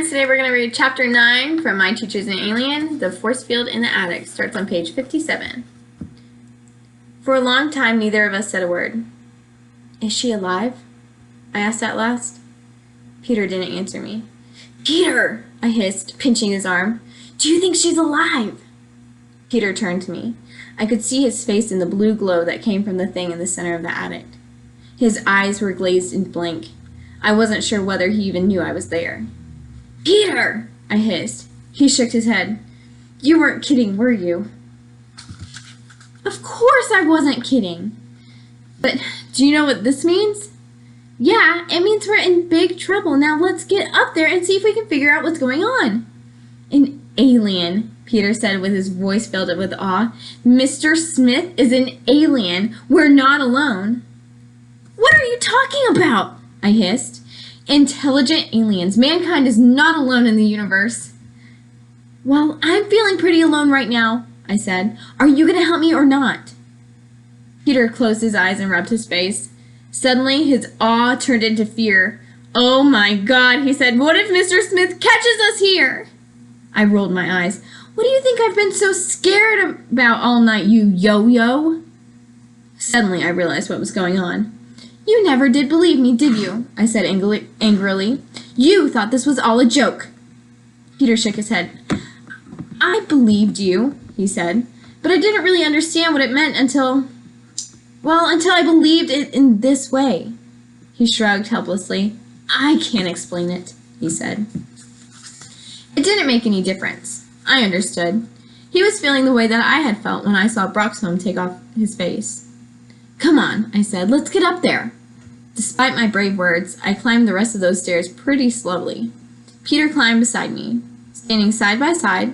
Today we're going to read Chapter 9 from My Teacher's an Alien, The Force Field in the Attic. Starts on page 57. For a long time, neither of us said a word. Is she alive? I asked at last. Peter didn't answer me. Peter! I hissed, pinching his arm. Do you think she's alive? Peter turned to me. I could see his face in the blue glow that came from the thing in the center of the attic. His eyes were glazed and blank. I wasn't sure whether he even knew I was there. Peter! I hissed. He shook his head. You weren't kidding, were you? Of course I wasn't kidding. But do you know what this means? Yeah, it means we're in big trouble. Now let's get up there and see if we can figure out what's going on. An alien, Peter said with his voice filled with awe. Mr. Smith is an alien. We're not alone. What are you talking about? I hissed. Intelligent aliens. Mankind is not alone in the universe. Well, I'm feeling pretty alone right now, I said. Are you going to help me or not? Peter closed his eyes and rubbed his face. Suddenly, his awe turned into fear. Oh my God, he said. What if Mr. Smith catches us here? I rolled my eyes. What do you think I've been so scared about all night, you yo-yo? Suddenly, I realized what was going on. You never did believe me, did you? I said angrily. You thought this was all a joke. Peter shook his head. I believed you, he said, but I didn't really understand what it meant until I believed it in this way. He shrugged helplessly. I can't explain it, he said. It didn't make any difference. I understood. He was feeling the way that I had felt when I saw Broxholm take off his face. Come on, I said, let's get up there. Despite my brave words, I climbed the rest of those stairs pretty slowly. Peter climbed beside me. Standing side by side,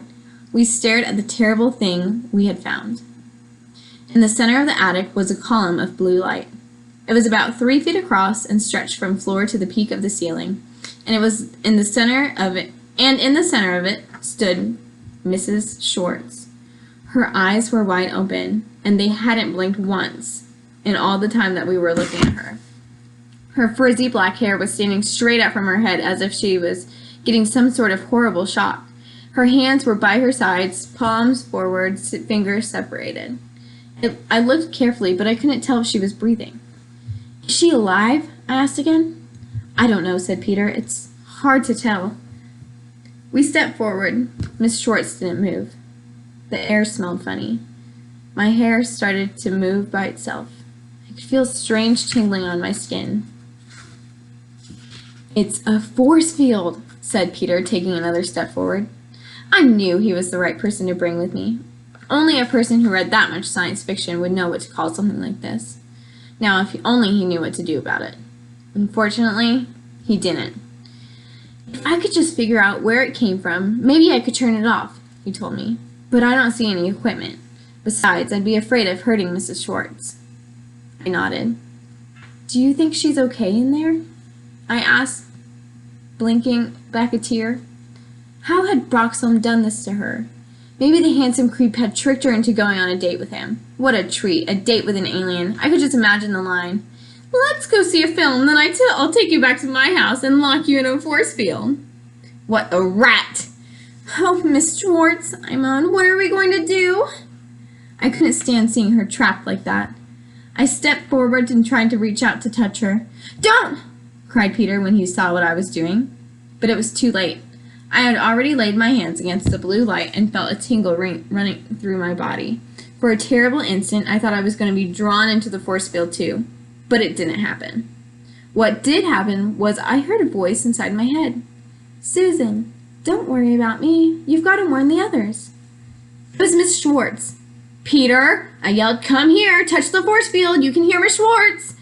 we stared at the terrible thing we had found. In the center of the attic was a column of blue light. It was about 3 feet across and stretched from floor to the peak of the ceiling, and in the center of it stood Mrs. Schwartz. Her eyes were wide open, and they hadn't blinked once in all the time that we were looking at her. Her frizzy black hair was standing straight up from her head as if she was getting some sort of horrible shock. Her hands were by her sides, palms forward, fingers separated. I looked carefully, but I couldn't tell if she was breathing. Is she alive? I asked again. I don't know, said Peter. It's hard to tell. We stepped forward. Miss Schwartz didn't move. The air smelled funny. My hair started to move by itself. I could feel strange tingling on my skin. It's a force field, said Peter, taking another step forward. I knew he was the right person to bring with me. Only a person who read that much science fiction would know what to call something like this. Now, if only he knew what to do about it. Unfortunately, he didn't. If I could just figure out where it came from, maybe I could turn it off, he told me. But I don't see any equipment. Besides, I'd be afraid of hurting Mrs. Schwartz. I nodded. Do you think she's okay in there? I asked, blinking back a tear. How had Broxholm done this to her? Maybe the handsome creep had tricked her into going on a date with him. What a treat, a date with an alien. I could just imagine the line. Let's go see a film, then I'll take you back to my house and lock you in a force field. What a rat! Oh, Miss Schwartz, I moaned, what are we going to do? I couldn't stand seeing her trapped like that. I stepped forward and tried to reach out to touch her. Don't! Cried Peter when he saw what I was doing. But it was too late. I had already laid my hands against the blue light and felt a tingle running through my body. For a terrible instant, I thought I was going to be drawn into the force field too. But it didn't happen. What did happen was I heard a voice inside my head. Susan, don't worry about me. You've got to warn the others. It was Miss Schwartz. Peter, I yelled, come here, touch the force field. You can hear Miss Schwartz.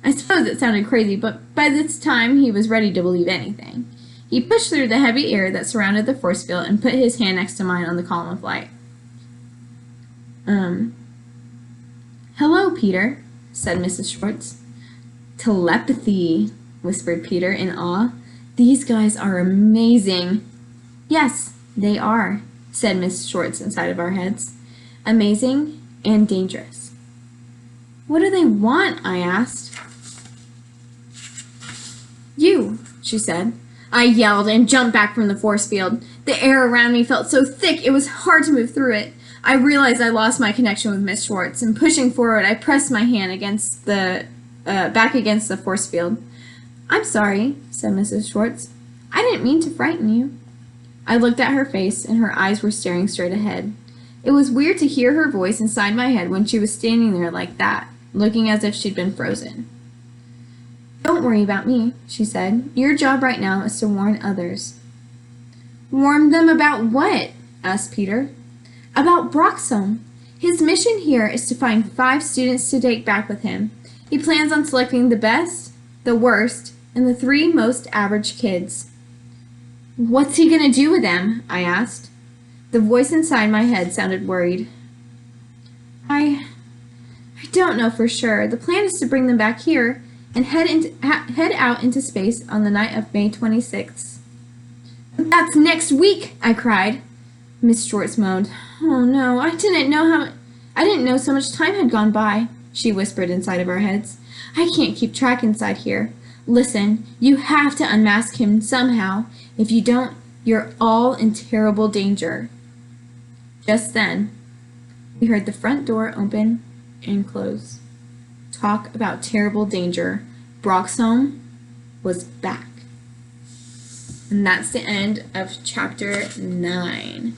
I suppose it sounded crazy, but by this time he was ready to believe anything. He pushed through the heavy air that surrounded the force field and put his hand next to mine on the column of light. Hello, Peter, said Mrs. Schwartz. Telepathy, whispered Peter in awe. These guys are amazing. Yes, they are, said Miss Schwartz inside of our heads. Amazing and dangerous. What do they want? I asked. You, she said. I yelled and jumped back from the force field. The air around me felt so thick it was hard to move through it. I realized I lost my connection with Miss Schwartz, and pushing forward, I pressed my hand against back against the force field. "I'm sorry," said Mrs. Schwartz. "I didn't mean to frighten you." I looked at her face, and her eyes were staring straight ahead. It was weird to hear her voice inside my head when she was standing there like that, looking as if she'd been frozen. "Don't worry about me," she said. "Your job right now is to warn others." "Warn them about what?" asked Peter. "About Broxholm. His mission here is to find 5 students to take back with him. He plans on selecting the best, the worst, and the 3 most average kids." "What's he going to do with them?" I asked. The voice inside my head sounded worried. I don't know for sure. The plan is to bring them back here and head out into space on the night of May 26th. "That's next week!" I cried. Miss Schwartz moaned. "Oh no, I didn't know so much time had gone by," she whispered inside of our heads. "I can't keep track inside here. Listen, you have to unmask him somehow. If you don't, you're all in terrible danger." Just then, we heard the front door open and close. Talk about terrible danger. Broxholm was back. And that's the end of chapter 9.